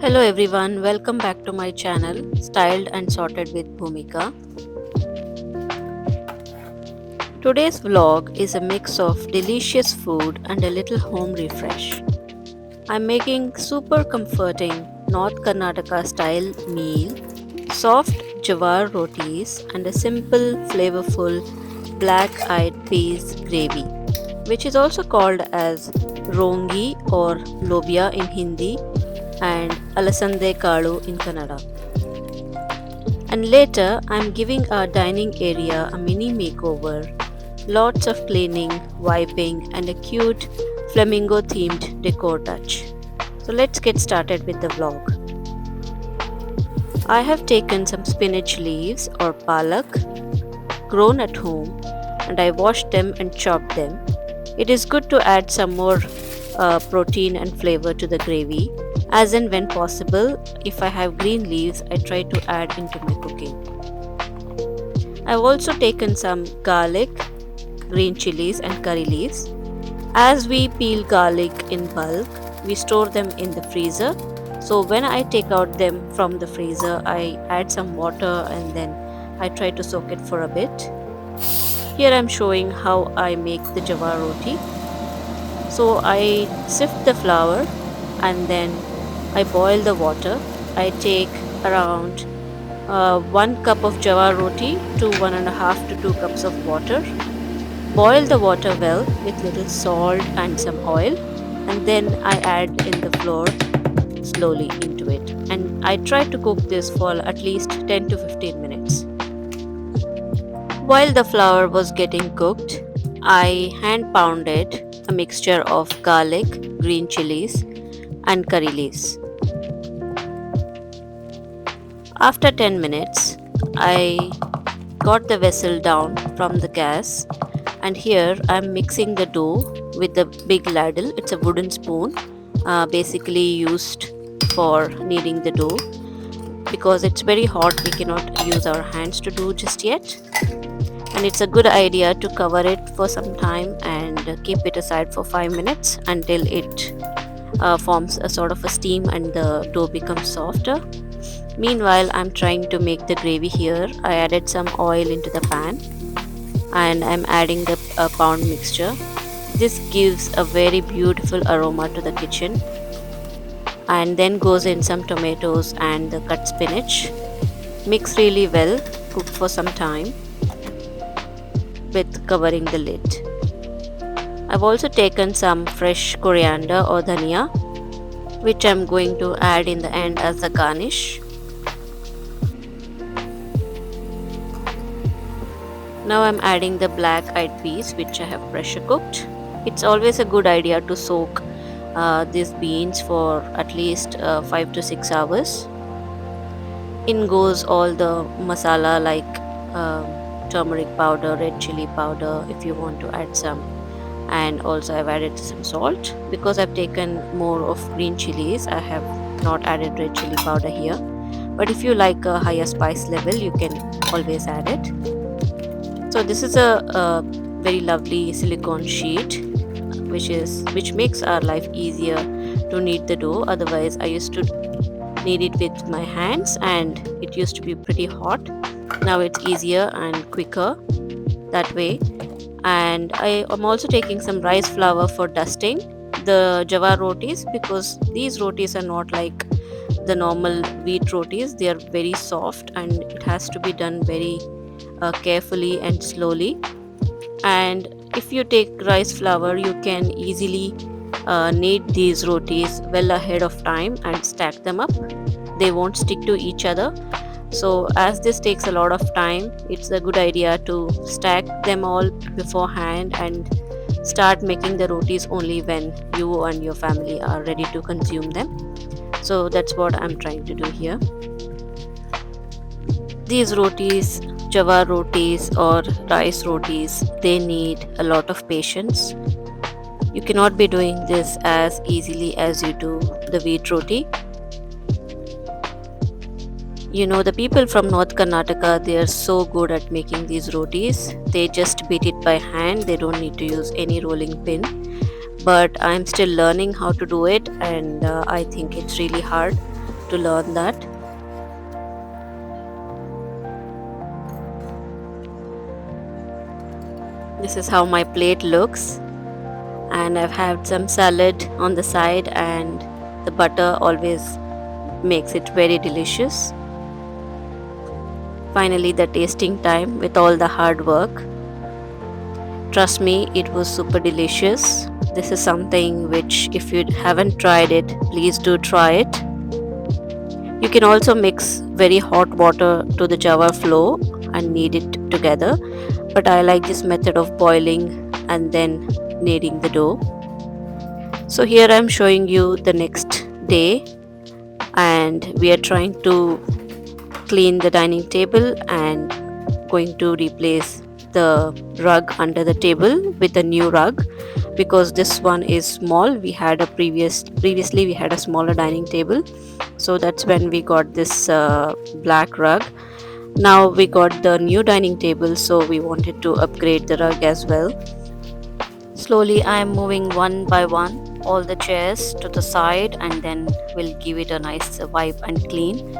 Hello everyone, welcome back to my channel Styled and Sorted with Bhumika. Today's vlog is a mix of delicious food and a little home refresh. I'm making super comforting North Karnataka style meal, soft Jowar rotis and a simple flavorful black-eyed peas gravy, which is also called as rongi or lobia in Hindi and Alsande kalu in Kannada. And later, I'm giving our dining area a mini makeover, lots of cleaning, wiping, and a cute flamingo-themed decor touch. So let's get started with the vlog. I have taken some spinach leaves or palak grown at home and I washed them and chopped them. It is good to add some more protein and flavor to the gravy. As and when possible, if I have green leaves, I try to add into my cooking. I've also taken some garlic, green chilies and curry leaves. As we peel garlic in bulk, we store them in the freezer. So when I take out them from the freezer, I add some water and then I try to soak it for a bit. Here I'm showing how I make the Jowar Roti. So I sift the flour and then I boil the water. I take around 1 cup of Jowar Roti to 1.5 to 2 cups of water. Boil the water well with little salt and some oil, and then I add in the flour slowly into it. And I try to cook this for at least 10 to 15 minutes. While the flour was getting cooked, I hand pounded a mixture of garlic, green chilies, and curry leaves. After 10 minutes, I got the vessel down from the gas, and here I'm mixing the dough with the big ladle. It's a wooden spoon, basically used for kneading the dough. Because it's very hot, we cannot use our hands to do just yet. And it's a good idea to cover it for some time and keep it aside for 5 minutes until it forms a sort of a steam and the dough becomes softer. Meanwhile, I'm trying to make the gravy here. I added some oil into the pan and I'm adding the pound mixture. This gives a very beautiful aroma to the kitchen. And then goes in some tomatoes and the cut spinach. Mix really well, cook for some time with covering the lid. I've also taken some fresh coriander or dhania, which I'm going to add in the end as the garnish. Now I'm adding the black-eyed peas, which I have pressure cooked. It's always a good idea to soak these beans for at least 5 to 6 hours. In goes all the masala like turmeric powder, red chili powder if you want to add some, and also I've added some salt. Because I've taken more of green chilies, I have not added red chili powder here, but if you like a higher spice level, you can always add it. So this is a very lovely silicone sheet which makes our life easier to knead the dough. Otherwise I used to knead it with my hands and it used to be pretty hot. Now it's easier and quicker that way. And I am also taking some rice flour for dusting the Jowar rotis, because these rotis are not like the normal wheat rotis. They are very soft and it has to be done very carefully and slowly. And if you take rice flour, you can easily knead these rotis well ahead of time and stack them up. They won't stick to each other. So as this takes a lot of time, it's a good idea to stack them all beforehand and start making the rotis only when you and your family are ready to consume them. So that's what I'm trying to do here. These rotis, Jowar rotis or rice rotis, they need a lot of patience. You cannot be doing this as easily as you do the wheat roti. You know, the people from North Karnataka, they are so good at making these rotis. They just beat it by hand. They don't need to use any rolling pin. But I'm still learning how to do it, and I think it's really hard. to learn that. This is how my plate looks, and I've had some salad on the side, and the butter always makes it very delicious. Finally, the tasting time with all the hard work. Trust me, it was super delicious. This is something which, if you haven't tried it, please do try it. You can also mix very hot water to the java flour and knead it together, but I like this method of boiling and then kneading the dough. So here I'm showing you the next day, and we are trying to clean the dining table and going to replace the rug under the table with a new rug, because this one is small. We had a previously we had a smaller dining table, so that's when we got this black rug. Now we got the new dining table, so we wanted to upgrade the rug as well. Slowly I am moving one by one all the chairs to the side, and then we'll give it a nice wipe and clean.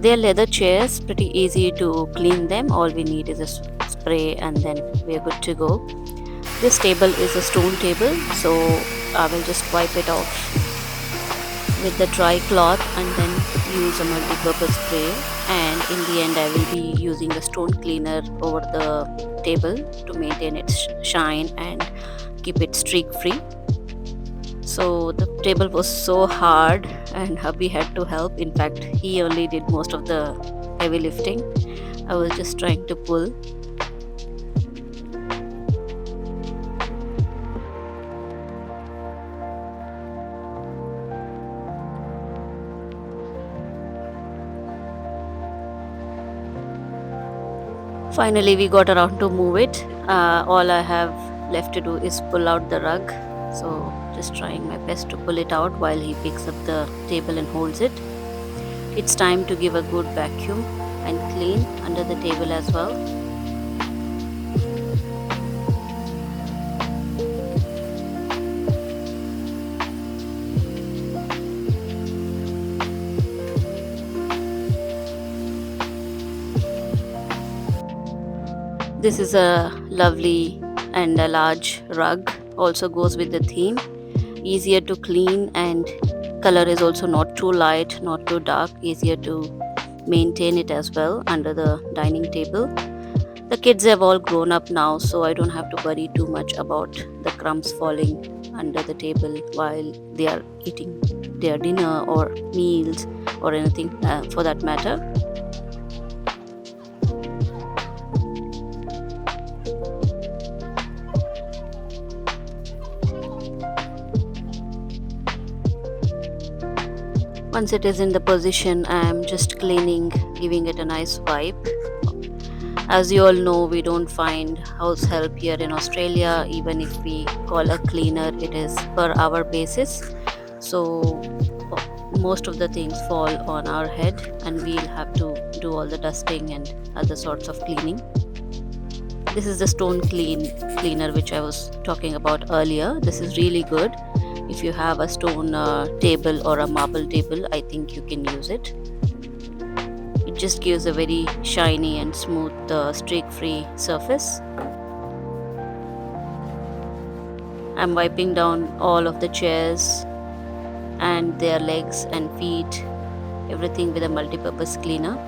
They're leather chairs, pretty easy to clean them. All we need is a spray, and then we're good to go. This table is a stone table, so I will just wipe it off with the dry cloth and then use a multi-purpose spray. And in the end, I will be using a stone cleaner over the table to maintain its shine and keep it streak free. So the table was so hard, and hubby had to help. In fact, he only did most of the heavy lifting. I was just trying to pull. Finally, we got around to move it. All I have left to do is pull out the rug. So just trying my best to pull it out while he picks up the table and holds it. It's time to give a good vacuum and clean under the table as well. This is a lovely and a large rug, also goes with the theme. Easier to clean, and color is also not too light, not too dark, easier to maintain it as well under the dining table. The kids have all grown up now, so I don't have to worry too much about the crumbs falling under the table while they are eating their dinner or meals or anything for that matter. Once it is in the position, I am just cleaning, giving it a nice wipe. As you all know, we don't find house help here in Australia. Even if we call a cleaner, it is per hour basis. So most of the things fall on our head, and we'll have to do all the dusting and other sorts of cleaning. This is the stone cleaner which I was talking about earlier. This is really good. If you have a stone table or a marble table, I think you can use it. It just gives a very shiny and smooth streak-free surface. I'm wiping down all of the chairs and their legs and feet, everything with a multi-purpose cleaner.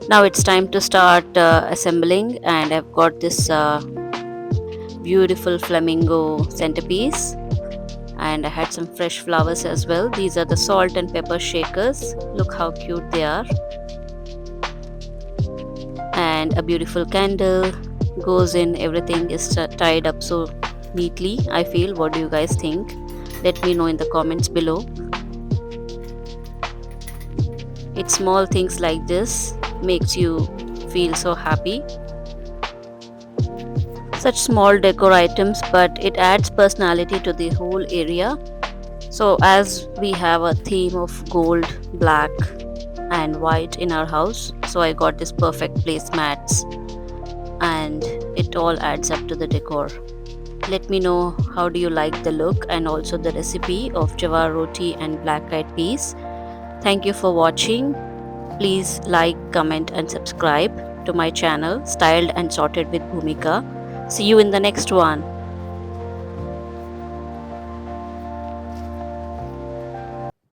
Now it's time to start assembling, and I've got this beautiful flamingo centerpiece, And I had some fresh flowers as well. These are the salt and pepper shakers. Look how cute they are. And a beautiful candle goes in. Everything is tied up so neatly, I feel. What do you guys think? Let me know in the comments below. It's small things like this makes you feel so happy. Such small decor items, but it adds personality to the whole area. So as we have a theme of gold, black and white in our house, so I got this perfect placemats and it all adds up to the decor. Let me know how do you like the look and also the recipe of Jowar Roti and black eyed peas. Thank you for watching. Please like, comment and subscribe to my channel Styled and Sorted with Bhumika. See you in the next one.